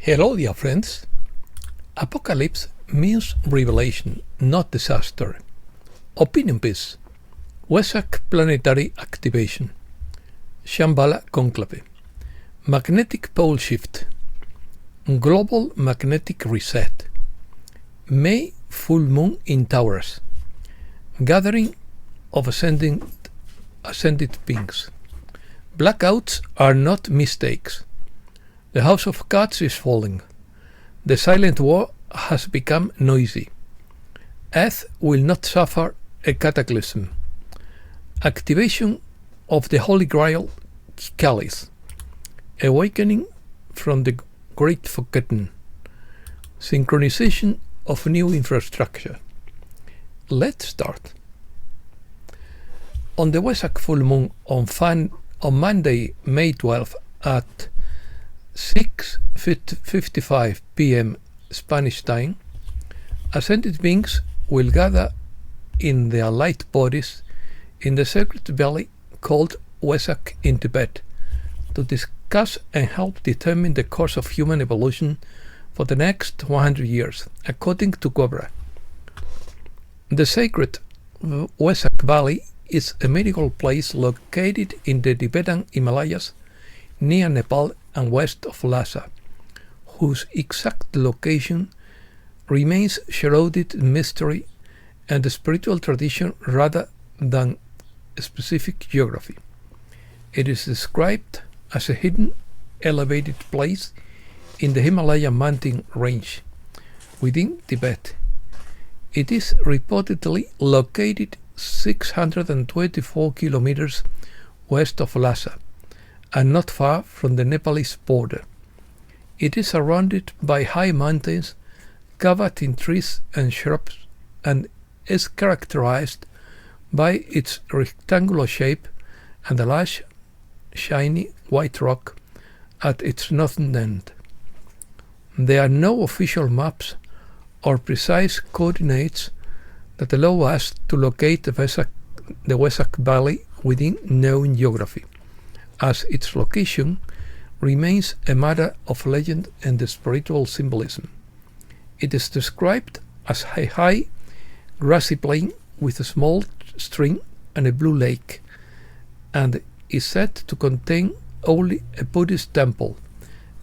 Hello, dear friends. Apocalypse means revelation, not disaster. Opinion piece. Wesak planetary activation. Shambala conclave. Magnetic pole shift. Global magnetic reset. May full moon in Taurus. Gathering of ascended beings. Blackouts are not mistakes. The house of cards is falling. The silent war has become noisy. Earth will not suffer a cataclysm. Activation of the Holy Grail Chalice. Awakening from the Great Forgotten. Synchronization of new infrastructure. Let's start. On the Wesak full moon on Monday, May 12 at 6:55 p.m. Spanish time, ascended beings will gather in their light bodies in the sacred valley called Wesak in Tibet to discuss and help determine the course of human evolution for the next 100 years, according to Cobra. The sacred Wesak Valley is a mythical place located in the Tibetan Himalayas near Nepal and west of Lhasa, whose exact location remains shrouded in mystery and spiritual tradition rather than specific geography. It is described as a hidden, elevated place in the Himalaya mountain range within Tibet. It is reportedly located 624 kilometers west of Lhasa and not far from the Nepalese border. It is surrounded by high mountains covered in trees and shrubs and is characterized by its rectangular shape and the large, shiny white rock at its northern end. There are no official maps or precise coordinates that allow us to locate the Wesak Valley within known geography, as its location remains a matter of legend and spiritual symbolism. It is described as a high, grassy plain with a small stream and a blue lake, and is said to contain only a Buddhist temple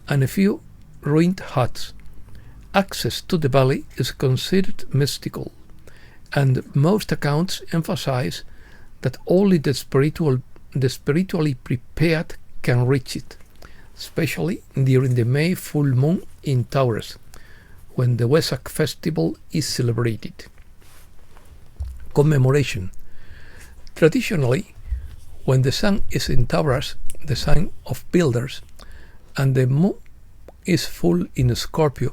and a few ruined huts. Access to the valley is considered mystical, and most accounts emphasize that only the spiritually prepared can reach it, especially during the May full moon in Taurus, when the Wesak festival is celebrated. Commemoration. Traditionally, when the sun is in Taurus, the sign of builders, and the moon is full in Scorpio,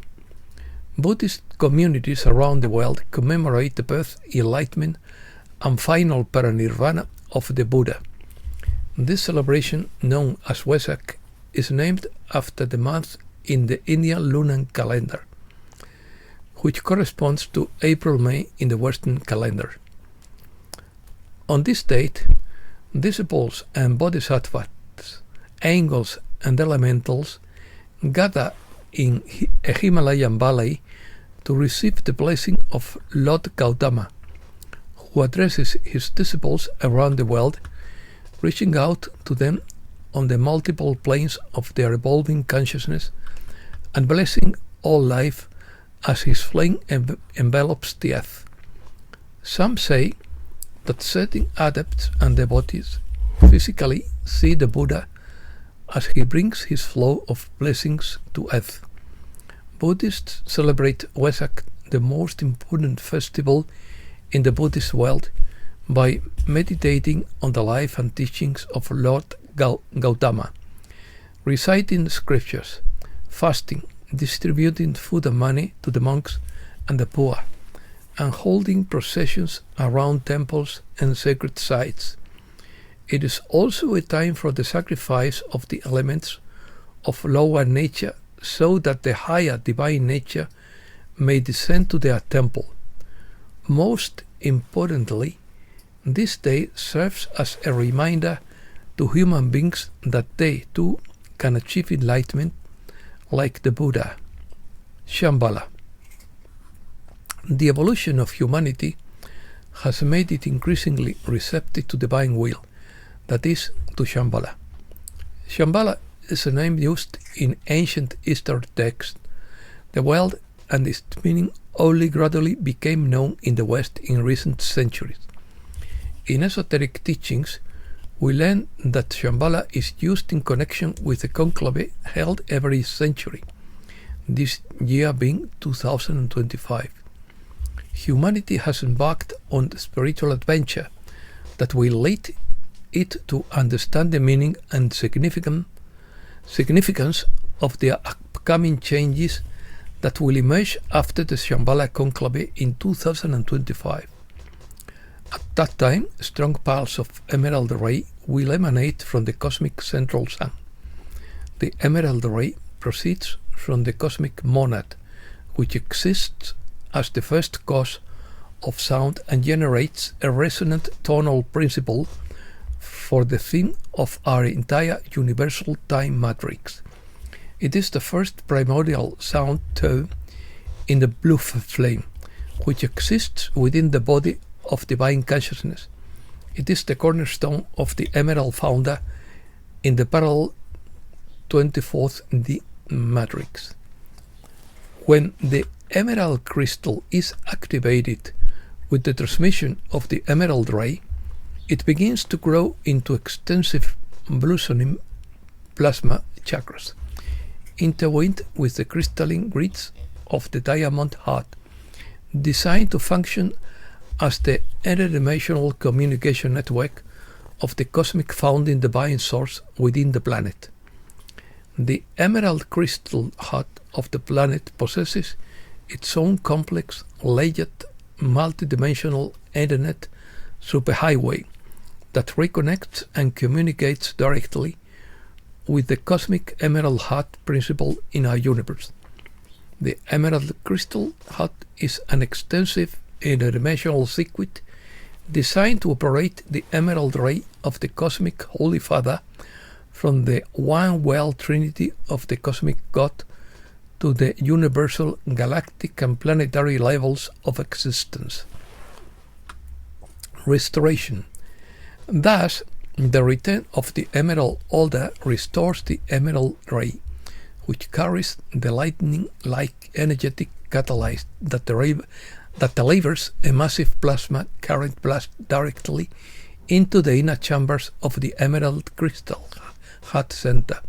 Buddhist communities around the world commemorate the birth, enlightenment, and final parinirvana of the Buddha. This celebration, known as Wesak, is named after the month in the Indian lunar calendar, which corresponds to April-May in the Western calendar. On this date, disciples and bodhisattvas, angels and elementals gather in a Himalayan valley to receive the blessing of Lord Gautama, who addresses his disciples around the world, reaching out to them on the multiple planes of their evolving consciousness and blessing all life as his flame envelops the earth. Some say that certain adepts and devotees physically see the Buddha as he brings his flow of blessings to earth. Buddhists celebrate Wesak, the most important festival in the Buddhist world, by meditating on the life and teachings of Lord Gautama, reciting scriptures, fasting, distributing food and money to the monks and the poor, and holding processions around temples and sacred sites. It is also a time for the sacrifice of the elements of lower nature so that the higher divine nature may descend to their temple. Most importantly, this day serves as a reminder to human beings that they too can achieve enlightenment like the Buddha. Shamballa. The evolution of humanity has made it increasingly receptive to divine will, that is, to Shamballa. Shamballa is a name used in ancient Eastern texts. The word and its meaning only gradually became known in the West in recent centuries. In esoteric teachings, we learn that Shamballa is used in connection with the conclave held every century, this year being 2025. Humanity has embarked on the spiritual adventure that will lead it to understand the meaning and significance of the upcoming changes that will emerge after the Shamballa conclave in 2025. At that time, strong pulses of emerald ray will emanate from the cosmic central sun. The emerald ray proceeds from the cosmic monad, which exists as the first cause of sound and generates a resonant tonal principle for the theme of our entire universal time matrix. It is the first primordial sound tone in the blue flame, which exists within the body of divine consciousness. It is the cornerstone of the emerald founder in the parallel 24th D matrix. When the emerald crystal is activated with the transmission of the emerald ray, it begins to grow into extensive blossoming plasma chakras, intertwined with the crystalline grids of the diamond heart, designed to function as the interdimensional communication network of the cosmic founding divine source within the planet. The emerald crystal heart of the planet possesses its own complex, layered, multidimensional internet superhighway that reconnects and communicates directly with the cosmic emerald heart principle in our universe. The emerald crystal heart is an extensive interdimensional circuit designed to operate the emerald ray of the cosmic Holy Father from the one world trinity of the cosmic God to the universal, galactic and planetary levels of existence. Restoration. Thus, the return of the emerald order restores the emerald ray, which carries the lightning-like energetic catalyst that delivers a massive plasma current blast directly into the inner chambers of the emerald crystal heart center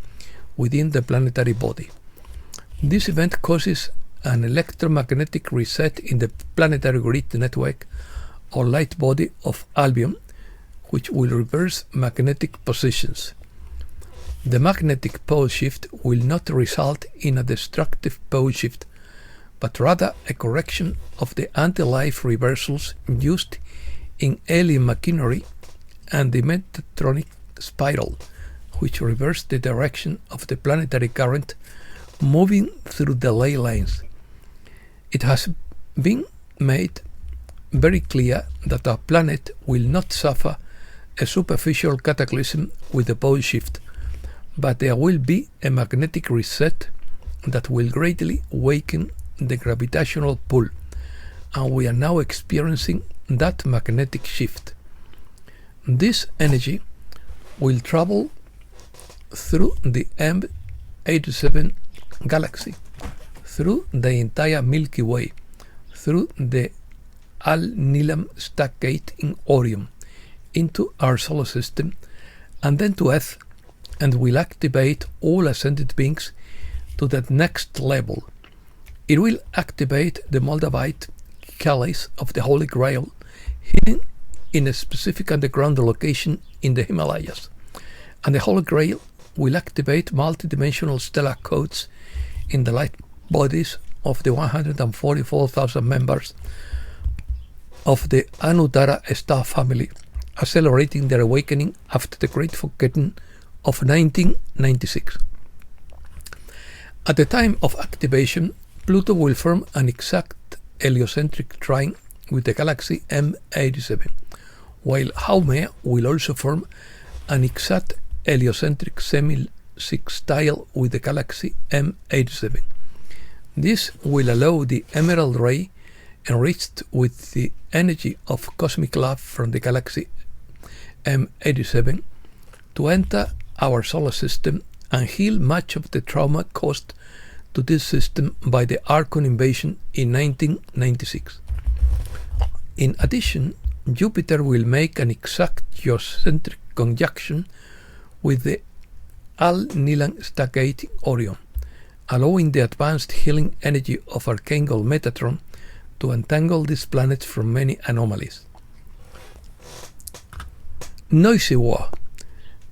within the planetary body. This event causes an electromagnetic reset in the planetary grid network or light body of Albion, which will reverse magnetic positions. The magnetic pole shift will not result in a destructive pole shift, but rather a correction of the anti-life reversals used in alien machinery and the metatronic spiral, which reverse the direction of the planetary current moving through the ley lines. It has been made very clear that our planet will not suffer a superficial cataclysm with the pole shift, but there will be a magnetic reset that will greatly weaken the gravitational pull, and we are now experiencing that magnetic shift. This energy will travel through the M87 galaxy, through the entire Milky Way, through the Al-Nilam Stack Gate in Orion, into our solar system, and then to Earth, and will activate all ascended beings to that next level. It will activate the Moldavite Chalice of the Holy Grail, hidden in a specific underground location in the Himalayas, and the Holy Grail will activate multidimensional stellar codes in the light bodies of the 144,000 members of the Anuttara star family, accelerating their awakening after the Great Forgetting of 1996. At the time of activation, Pluto will form an exact heliocentric trine with the galaxy M87, while Haumea will also form an exact heliocentric semi-sextile with the galaxy M87. This will allow the emerald ray, enriched with the energy of cosmic love from the galaxy M87, to enter our solar system and heal much of the trauma caused to this system by the Archon invasion in 1996. In addition, Jupiter will make an exact geocentric conjunction with the Al-Nilan Stargate Orion, allowing the advanced healing energy of Archangel Metatron to untangle these planets from many anomalies. Noisy war.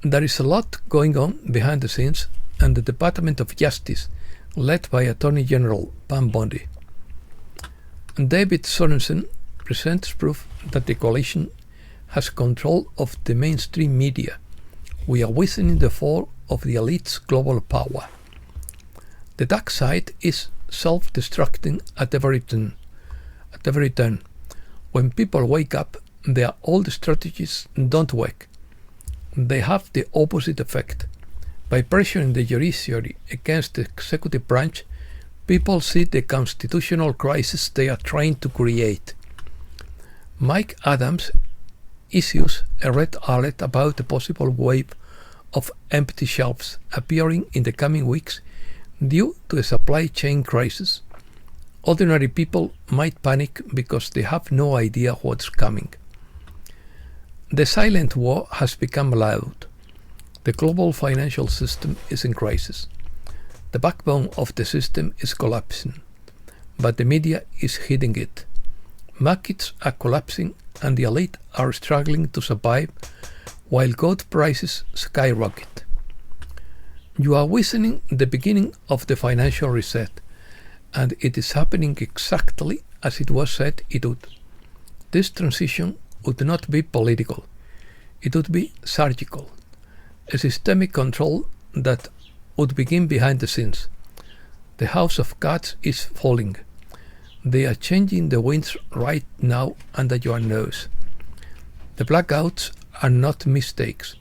There is a lot going on behind the scenes, and the Department of Justice, led by Attorney General Pam Bondi, David Sorensen, presents proof that the coalition has control of the mainstream media. We are witnessing the fall of the elite's global power. The dark side is self-destructing at every turn. When people wake up, their old strategies don't work. They have the opposite effect. By pressuring the judiciary against the executive branch, people see the constitutional crisis they are trying to create. Mike Adams issues a red alert about a possible wave of empty shelves appearing in the coming weeks due to a supply chain crisis. Ordinary people might panic because they have no idea what's coming. The silent war has become loud. The global financial system is in crisis. The backbone of the system is collapsing, but the media is hiding it. Markets are collapsing and the elite are struggling to survive while gold prices skyrocket. You are witnessing the beginning of the financial reset, and it is happening exactly as it was said it would. This transition would not be political. It would be surgical. A systemic control that would begin behind the scenes. The house of cards is falling. They are changing the winds right now under your nose. The blackouts are not mistakes.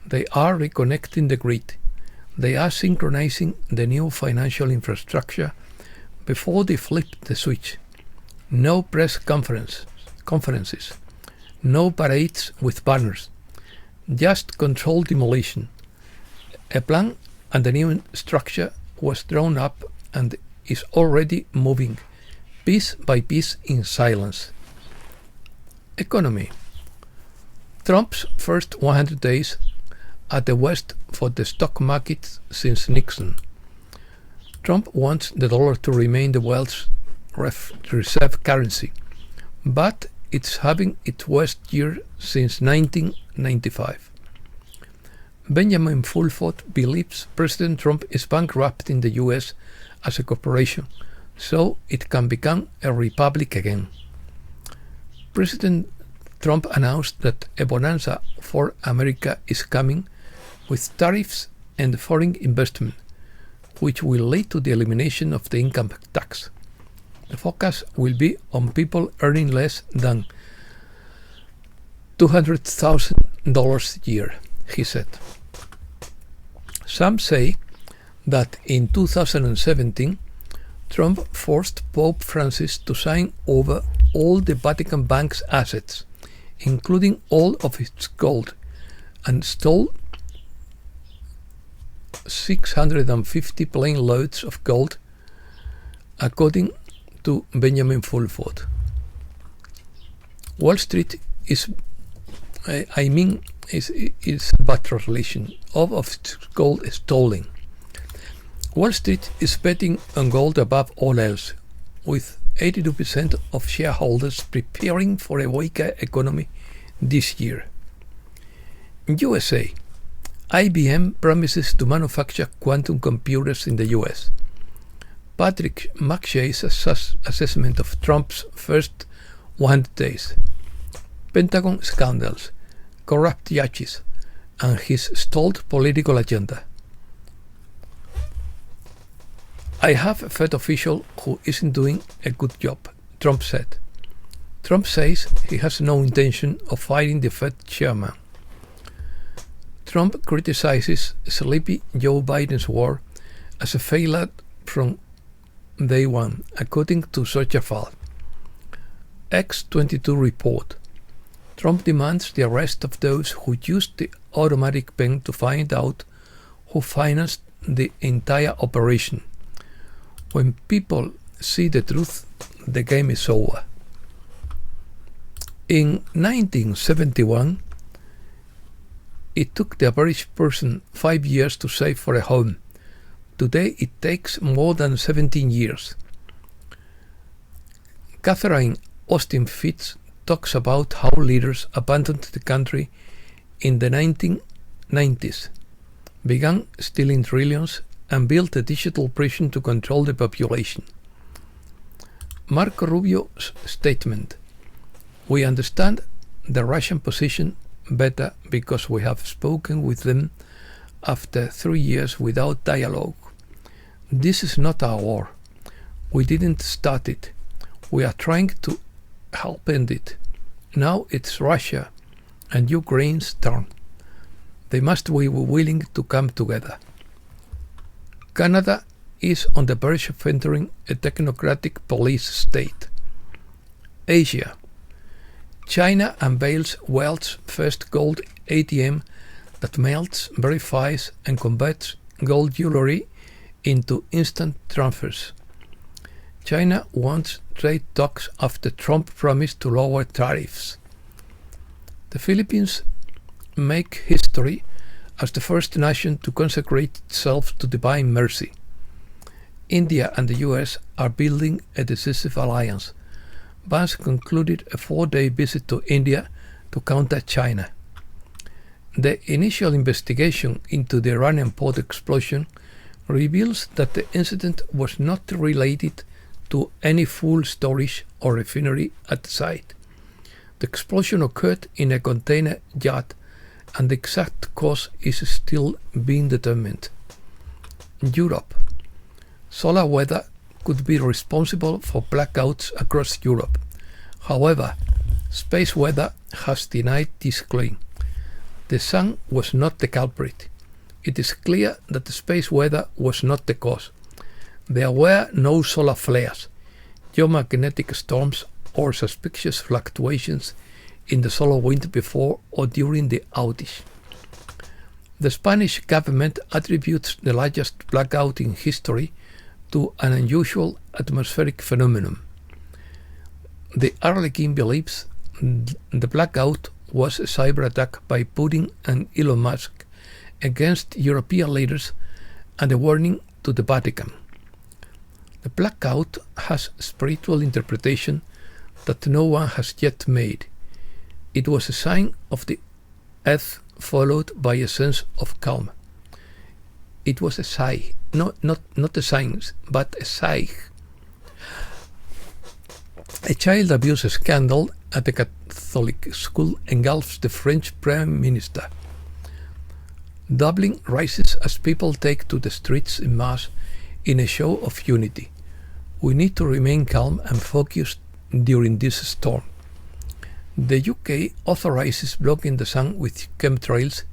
They are reconnecting the grid. They are synchronizing the new financial infrastructure before they flip the switch. No press conferences. No parades with banners. Just controlled demolition. A plan and a new structure was drawn up and is already moving, piece by piece in silence. Economy. Trump's first 100 days at the West for the stock market since Nixon. Trump wants the dollar to remain the world's reserve currency, but it's having its worst year since 1995. Benjamin Fulford believes President Trump is bankrupting the US as a corporation, so it can become a republic again. President Trump announced that a bonanza for America is coming with tariffs and foreign investment, which will lead to the elimination of the income tax. The focus will be on people earning less than $200,000 a year, he said. Some say that in 2017, Trump forced Pope Francis to sign over all the Vatican Bank's assets, including all of its gold, and stole 650 plane loads of gold, according to Benjamin Fulford. Wall Street is a bad translation of its gold stolen. Wall Street is betting on gold above all else, with 82% of shareholders preparing for a weaker economy this year. In USA, IBM promises to manufacture quantum computers in the US. Patrick McShay's assessment of Trump's first 100 days. Pentagon scandals, corrupt judges, and his stalled political agenda. I have a Fed official who isn't doing a good job, Trump said. Trump says he has no intention of firing the Fed chairman. Trump criticizes sleepy Joe Biden's war as a failure from day one, according to Sochafal. X22 report. Trump demands the arrest of those who used the automatic pen to find out who financed the entire operation. When people see the truth, the game is over. In 1971, it took the average person 5 years to save for a home. Today it takes more than 17 years. Catherine Austin Fitts talks about how leaders abandoned the country in the 1990s, began stealing trillions, and built a digital prison to control the population. Marco Rubio's statement: "We understand the Russian position better because we have spoken with them after 3 years without dialogue. This is not our war. We didn't start it. We are trying to help end it. Now it's Russia and Ukraine's turn. They must be willing to come together." Canada is on the verge of entering a technocratic police state. Asia. China unveils world's first gold ATM that melts, verifies, and converts gold jewelry into instant transfers. China wants trade talks after Trump promised to lower tariffs. The Philippines make history as the first nation to consecrate itself to divine mercy. India and the US are building a decisive alliance. Vance concluded a 4-day visit to India to counter China. The initial investigation into the Iranian port explosion reveals that the incident was not related to any fuel storage or refinery at the site. The explosion occurred in a container yacht, and the exact cause is still being determined. Europe. Solar weather could be responsible for blackouts across Europe. However, space weather has denied this claim. The sun was not the culprit. It is clear that the space weather was not the cause. There were no solar flares, geomagnetic storms, or suspicious fluctuations in the solar wind before or during the outage. The Spanish government attributes the largest blackout in history to an unusual atmospheric phenomenon. The Arlequin believes the blackout was a cyber attack by Putin and Elon Musk against European leaders and a warning to the Vatican. The blackout has a spiritual interpretation that no one has yet made. It was a sign of the earth followed by a sense of calm. It was a sigh, not a sign, but a sigh. A child abuse scandal at a Catholic school engulfs the French Prime Minister. Dublin rises as people take to the streets en masse in a show of unity. We need to remain calm and focused during this storm. The UK authorizes blocking the sun with chemtrails.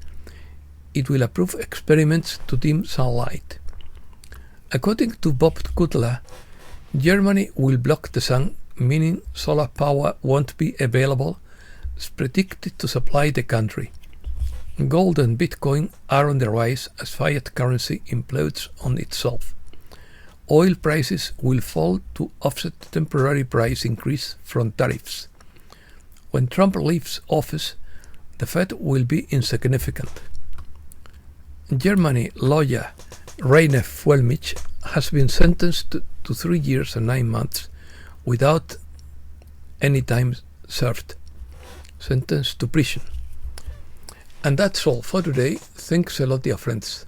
It will approve experiments to dim sunlight. According to Bob Kutler, Germany will block the sun, meaning solar power won't be available, as predicted to supply the country. Gold and Bitcoin are on the rise as fiat currency implodes on itself. Oil prices will fall to offset the temporary price increase from tariffs. When Trump leaves office, the Fed will be insignificant. Germany lawyer Rainer Fuellmich has been sentenced to 3 years and 9 months without any time served. Sentenced to prison. And that's all for today. Thanks a lot, dear friends.